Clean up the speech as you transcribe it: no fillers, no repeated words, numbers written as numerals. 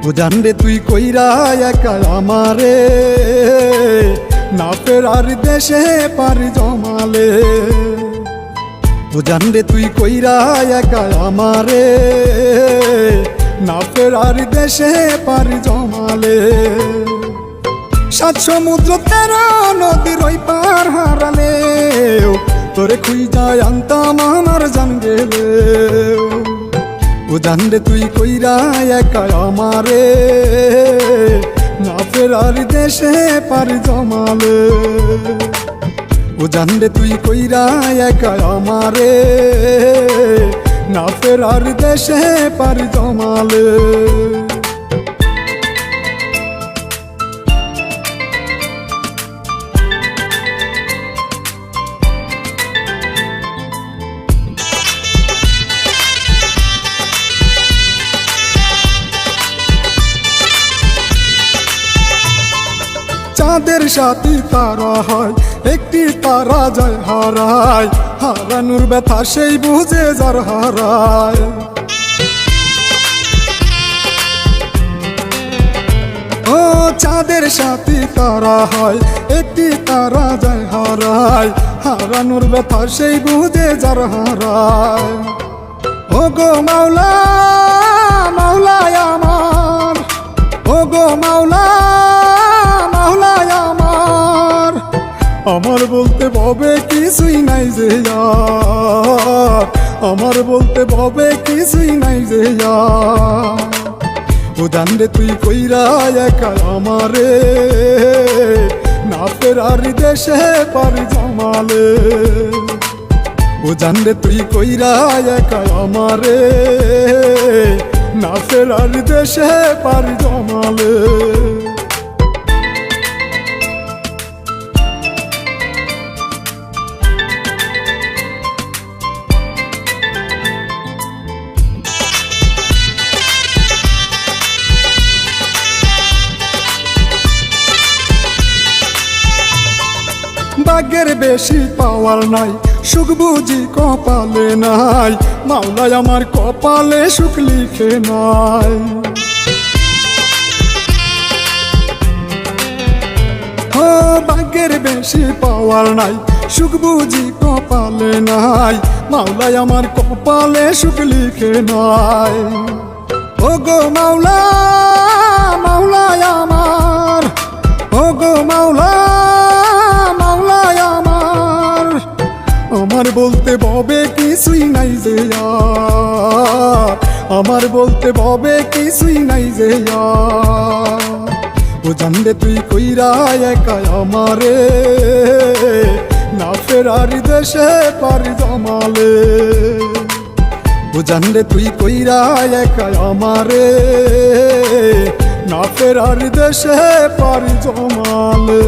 ও জানরে তুই কইরা একা আমারে, না ফেরার দেশে পারি জমালে। ও জানরে তুই কইরা একা আমারে, না ফেরার দেশে পারি জমালে। সাত সমুদ্র 13 নদীর ওই পার হারালে, তোরে খুঁজা আনতাম আমার জান গেলে। ও জানরে তুই কইরা একা আমারে, না ফেরার দেশে পারি জমালে। ও জানরে তুই কইরা একা আমারে, না ফেরার দেশে পারি জমালে। চাঁদের সাথী তারা হয়, একটি তারা যায় হারায়, হারানোর ব্যথা সেই বুঝে যার হারায়। ও চাঁদের সাথী তারা হয়, একটি তারা যায় হারায়, হারানোর ব্যথা সেই বুঝে যার হারায়। ও গো মাওলা মাওলায় আমার, ও গো মাওলা মাওলায় আমার, আমার বলতে ভবে কিছুই নাই যে আর, আমার বলতে ভবে কিছুই নাই যে আর। ও জানরে তুই কইরা একা আমারে, না ফেরার দেশে পারি জমালে। ও জানরে তুই কইরা একা আমারে, না ফেরার দেশে পারি জমালে। ভাগ্যের বেশি পাওয়ার নাই, সুখ বুঝি কপালে নাই, মাওলায় আমার কপালে সুখ লিখে নাই। ও ভাগ্যের বেশি পাওয়ার নাই, সুখ বুঝি কপালে নাই, মাওলায় আমার কপালে সুখ লিখে নাই। ও গো মাওলা মাওলায় আমার, ও গো মাওলা মাওলায় আমার, আমার বলতে ভবে কিছুই নাই যে আর, আমার বলতে ভবে কিছুই নাই যে আর। ও জানরে তুই কইরা একা আমারে, না ফেরার দেশে পারি জমালে। ও জানরে তুই কইরা একা আমারে, না ফেরার দেশে পারি জমালে।